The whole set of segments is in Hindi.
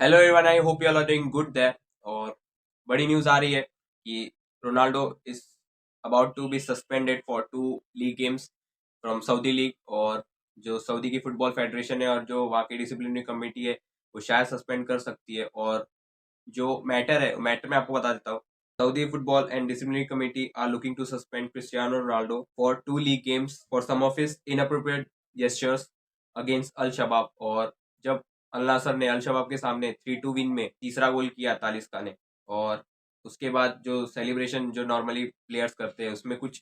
Hello everyone, I hope you all are doing good there. और बड़ी न्यूज़ आ रही है कि Ronaldo is about to be suspended for 2 league games from Saudi league. और जो सऊदी की फुटबॉल फेडरेशन है और जो वहाँ की डिसिप्लिनरी कमेटी है वो शायद सस्पेंड कर सकती है। और जो मैटर है मैटर मैं आपको बता देता हूँ। Saudi football and disciplinary committee are looking to suspend Cristiano Ronaldo for 2 league games for some of his inappropriate gestures against Al Shabab. और जब अल नासर ने अल शबाब के सामने 3-2 विन में तीसरा गोल किया तालिस्का ने, और उसके बाद जो सेलिब्रेशन जो नॉर्मली प्लेयर्स करते हैं उसमें कुछ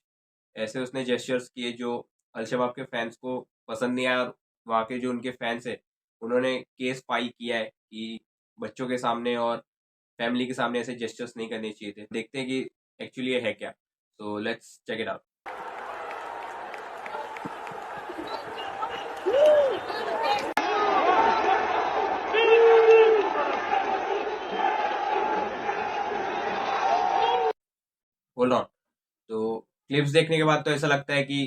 ऐसे उसने जेस्चर्स किए जो अल शबाब के फैंस को पसंद नहीं आया। और वहाँ के जो उनके फैंस है उन्होंने केस फाइल किया है कि बच्चों के सामने और फैमिली के सामने ऐसे जेस्चर्स नहीं करने चाहिए थे। देखते हैं कि एक्चुअली ये है क्या। So let's check it out. Hold on. तो क्लिप्स देखने के बाद तो ऐसा लगता है कि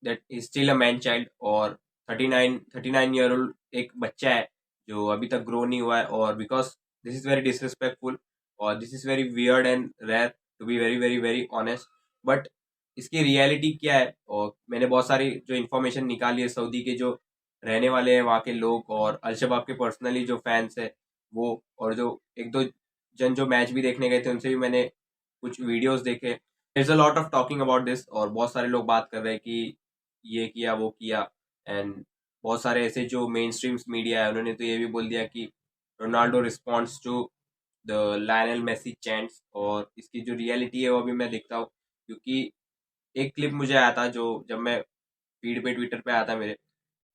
that is still a man child. और 39 ईयर ओल्ड एक बच्चा है जो अभी तक ग्रो नहीं हुआ है। और because this is very disrespectful और this is very weird and rare, to be very very very honest. But इसकी रियलिटी क्या है, और मैंने बहुत सारी जो इन्फॉर्मेशन निकाली है सऊदी के जो रहने वाले हैं वहाँ के लोग और अलशबाब के पर्सनली जो फैंस है वो, और जो एक दो जन जो मैच भी देखने गए थे उनसे भी मैंने कुछ वीडियोस देखे। It's a lot of talking about this और बहुत सारे लोग बात कर रहे हैं कि ये किया वो किया। एंड बहुत सारे ऐसे जो मेन स्ट्रीम्स मीडिया है उन्होंने तो ये भी बोल दिया कि Ronaldo responds to the Lionel Messi chants. और इसकी जो रियलिटी है वो अभी मैं देखता हूँ, क्योंकि एक क्लिप मुझे आया था जो जब मैं फीड पे ट्विटर पे आया था मेरे।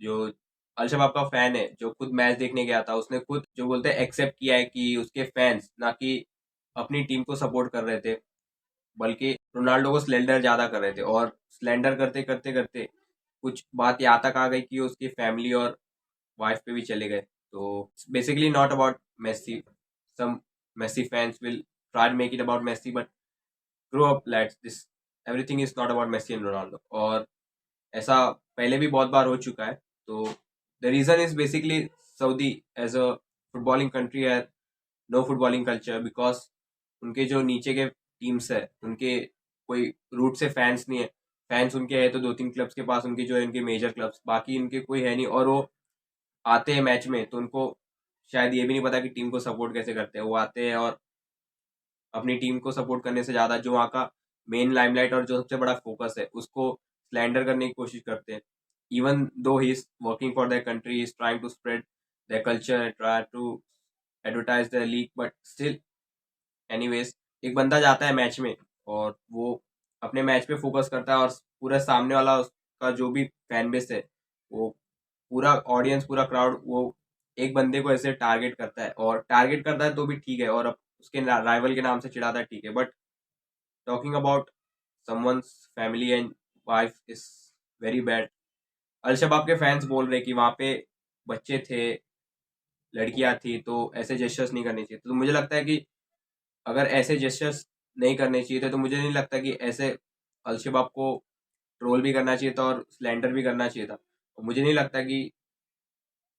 जो अलशबाब का फैन है जो खुद मैच देखने गया था उसने खुद जो बोलते हैं एक्सेप्ट किया है कि उसके फैंस ना कि अपनी टीम को सपोर्ट कर रहे थे बल्कि रोनाल्डो को स्लेंडर ज्यादा कर रहे थे। और स्लेंडर करते करते करते कुछ बात यहाँ तक आ गई कि उसकी फैमिली और वाइफ पे भी चले गए। तो basically not about Messi. Some Messi fans will try to make it about Messi, but grow up let's this everything is not about Messi and Ronaldo. और ऐसा पहले भी बहुत बार हो चुका है। तो the reason is basically Saudi as a footballing country है नो फुटबॉलिंग कल्चर, बिकॉज उनके जो नीचे के टीम्स है उनके कोई रूट से फैंस नहीं है। फैंस उनके है तो 2-3 क्लब्स के पास उनके जो है उनके मेजर क्लब्स, बाकी उनके कोई है नहीं। और वो आते हैं मैच में तो उनको शायद ये भी नहीं पता कि टीम को सपोर्ट कैसे करते हैं। वो आते हैं और अपनी टीम को सपोर्ट करने से ज्यादा जो वहाँ का मेन लाइमलाइट और जो सबसे बड़ा फोकस है उसको स्लैंडर करने की कोशिश करते हैं। Even though he is working for their country, is trying to spread their culture and try to advertise their league, but still anyways एक बंदा जाता है मैच में और वो अपने मैच पे फोकस करता है और पूरा सामने वाला उसका जो भी फैन बेस है वो पूरा ऑडियंस पूरा क्राउड वो एक बंदे को ऐसे टारगेट करता है। और टारगेट करता है तो भी ठीक है, और अब उसके राइवल के नाम से चिढ़ाता है ठीक है, but talking about someone's family and wife is very bad. Al Shabab के फैंस बोल रहे कि वहां पे बच्चे थे, लड़कियां थी, तो ऐसे जेस्चर्स नहीं करने चाहिए। तो मुझे लगता है कि अगर ऐसे जेस्चर्स नहीं करने चाहिए थे तो मुझे नहीं लगता कि ऐसे अलशबाब को ट्रोल भी करना चाहिए था और स्लैंडर भी करना चाहिए था। और मुझे नहीं लगता कि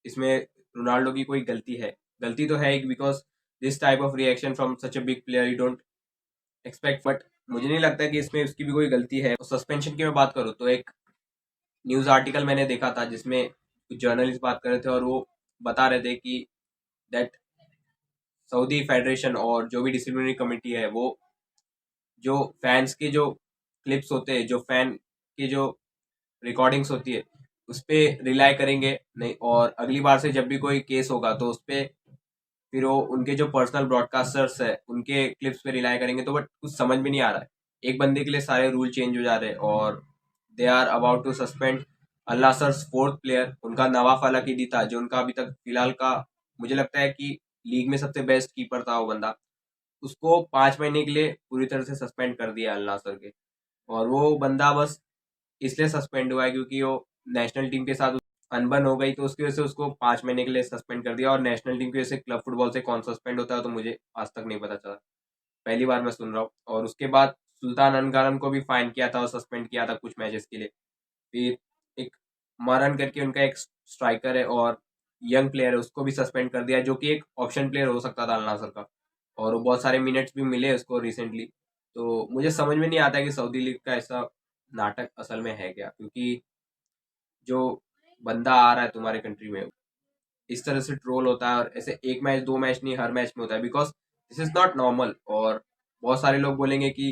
इसमें रोनाल्डो की कोई गलती है। गलती तो है because this type of reaction from such a big player you don't expect, but मुझे नहीं लगता कि इसमें उसकी भी कोई गलती है। सस्पेंशन की मैं बात करूँ तो एक न्यूज आर्टिकल मैंने देखा था जिसमें कुछ जर्नलिस्ट बात कर रहे थे और वो बता रहे थे कि दैट सऊदी फेडरेशन और जो भी डिसिप्लिनरी कमेटी है वो जो फैंस के जो क्लिप्स होते हैं, जो फैन के जो रिकॉर्डिंग्स होती है उस पे रिलाई करेंगे नहीं। और अगली बार से जब भी कोई केस होगा तो उस पे फिर वो उनके जो पर्सनल ब्रॉडकास्टर्स है उनके क्लिप्स पे रिलाई करेंगे। तो बट कुछ समझ में नहीं आ रहा है, एक बंदे के लिए सारे रूल चेंज हो जा रहे हैं। और they are about to suspend Al Nassr's 4th player, उनका नवाफ अल अकीदी था जो उनका अभी तक फिलहाल का मुझे लगता है कि लीग में सबसे बेस्ट कीपर था वो बंदा। उसको 5 महीने के लिए पूरी तरह से सस्पेंड कर दिया अल नासर के। और वो बंदा बस इसलिए सस्पेंड हुआ है क्योंकि वो नेशनल टीम के साथ अनबन हो गई तो उसकी वजह से उसको 5 महीने के लिए सस्पेंड कर दिया, और नेशनल टीम की वजह से क्लब फुटबॉल से कौन सस्पेंड होता है तो मुझे आज तक नहीं पता चला, पहली बार मैं सुन रहा हूँ। और उसके बाद सुल्तान अनगारम को भी फाइन किया था और सस्पेंड किया था कुछ मैचेस के लिए। फिर एक मरन करके उनका एक स्ट्राइकर है और यंग प्लेयर है, उसको भी सस्पेंड कर दिया, जो कि एक ऑप्शन प्लेयर हो सकता था अल नासर का, और वो बहुत सारे मिनट्स भी मिले उसको रिसेंटली। तो मुझे समझ में नहीं आता कि सऊदी लीग का ऐसा नाटक असल में है क्या, क्योंकि जो बंदा आ रहा है तुम्हारे कंट्री में इस तरह से ट्रोल होता है, और ऐसे एक मैच दो मैच नहीं, हर मैच में होता है, because this is not normal. और बहुत सारे लोग बोलेंगे कि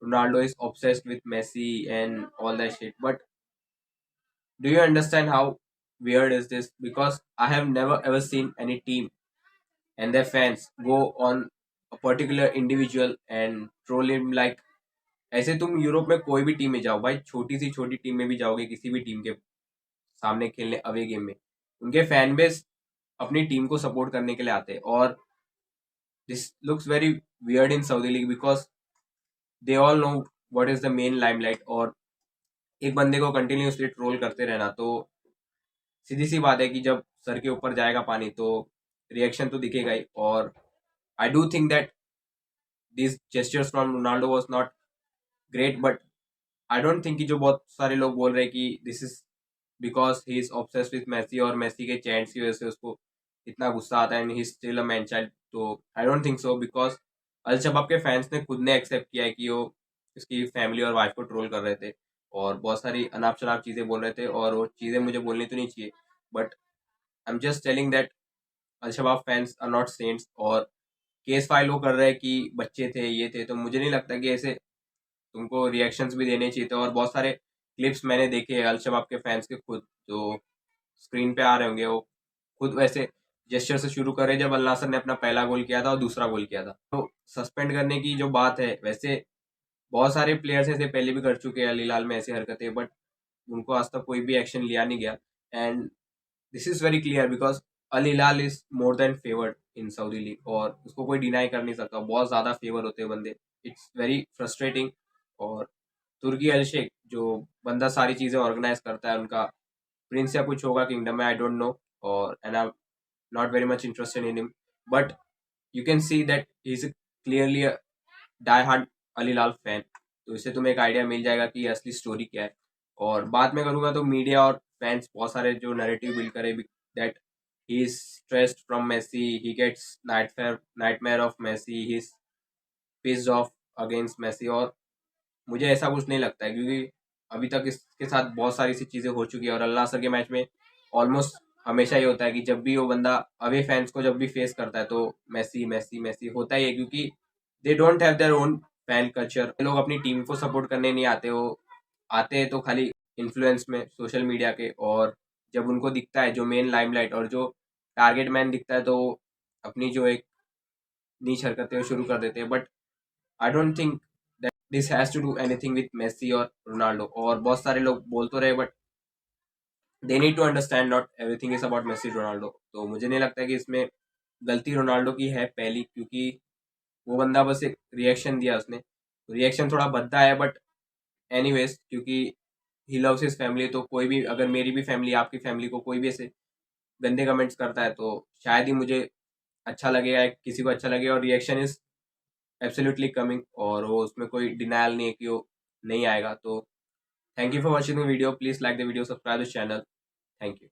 Ronaldo is obsessed with Messi and all that shit, but do you understand how weird is this? Because I have never ever seen any team and their fans go on a particular individual and troll him like, ऐसे तुम यूरोप में कोई भी टीम में जाओ भाई, छोटी सी छोटी टीम में भी जाओगे किसी भी टीम के सामने खेलने अवे गेम में, उनके फैन बेस अपनी टीम को सपोर्ट करने के लिए आते हैं। और this looks very weird in Saudi league because they all know what is the main limelight, और एक बंदे को कंटिन्यूसली ट्रोल करते रहना, तो सीधी सी बात है कि जब सर के ऊपर जाएगा पानी तो रिएक्शन तो दिखेगा ही। और I do think that this gestures from Ronaldo was not great, but I don't think कि जो बहुत सारे लोग बोल रहे हैं कि this is because he is obsessed with Messi और मेसी के चैंट्स की वजह से उसको इतना गुस्सा आता है and he still a man child, तो I don't think so, because Al Shabab के फैंस ने खुद ने एक्सेप्ट किया है कि वो उसकी फैमिली और वाइफ को ट्रोल कर रहे थे और बहुत सारी अनाप शनाप चीज़ें बोल रहे थे, और वो चीज़ें मुझे बोलनी तो नहीं चाहिए, but I am just telling that Al Shabab fans are not saints. और केस फाइल वो कर रहे हैं कि बच्चे थे ये थे, तो मुझे नहीं लगता कि ऐसे तुमको रिएक्शंस भी देने चाहिए थे। और बहुत सारे क्लिप्स मैंने देखे अल शबाब के फैंस के खुद जो स्क्रीन पे आ रहे होंगे, वो खुद वैसे जेस्चर से शुरू करे जब अल नासर ने अपना पहला गोल किया था और दूसरा गोल किया था। तो सस्पेंड करने की जो बात है, वैसे बहुत सारे प्लेयर्स ऐसे पहले भी कर चुके हैं अल हिलाल में ऐसी हरकतें, बट उनको आज तक कोई भी एक्शन लिया नहीं गया। And this is very clear because Al Hilal is more than favoured in Saudi league, और उसको कोई डिनाई कर नहीं सकता, बहुत ज़्यादा फेवर होते हैं बंदे। It's very frustrating. और तुर्की अल शेख जो बंदा सारी चीज़ें ऑर्गेनाइज करता है, उनका प्रिंस या कुछ होगा किंगडम में, आई डोंट नो, और and I not very much interested in him, but you can see that he is clearly a die hard Al Hilal fan. तो इससे तुम्हें एक आइडिया मिल जाएगा कि असली स्टोरी क्या है। और बात में करूंगा तो मीडिया और फैंस बहुत सारे जो नैरेटिव बिल्ड करे that he is stressed from Messi, he gets nightmare of Messi, he is pissed off against Messi, और मुझे ऐसा कुछ नहीं लगता है, क्योंकि अभी तक इसके साथ बहुत सारी सी चीज़ें हो चुकी है। और अल्लाह सर के मैच में ऑलमोस्ट हमेशा ही होता है कि जब भी वो बंदा अवे फैंस को जब भी फेस करता है तो मेसी मेसी मेसी होता ही है, क्योंकि they don't have their own fan culture. लोग अपनी टीम को सपोर्ट करने नहीं आते, वो आते हैं तो खाली इन्फ्लुएंस में सोशल मीडिया के, और जब उनको दिखता है जो मेन लाइमलाइट और जो टारगेट मैन दिखता है तो वो अपनी जो एक नीच हरकतें वो शुरू कर देते हैं। But I don't think that this has to do anything with Messi और रोनाल्डो। और बहुत सारे लोग बोल तो रहे, but they need to understand not everything is about Messi Ronaldo. तो मुझे नहीं लगता कि इसमें गलती रोनाल्डो की है पहली, क्योंकि वो बंदा बस एक रिएक्शन दिया उसने, रिएक्शन थोड़ा भद्दा है, बट एनीवेज क्योंकि ही लव्स हिज फैमिली, तो कोई भी अगर मेरी भी फैमिली आपकी फैमिली को कोई भी ऐसे गंदे कमेंट्स करता है तो शायद ही मुझे अच्छा लगेगा, किसी को अच्छा लगेगा, और रिएक्शन इज एब्सोल्युटली कमिंग, और वो उसमें कोई डिनायल नहीं है कि वो नहीं आएगा। तो thank you for watching the video, please like the video, subscribe the channel, thank you.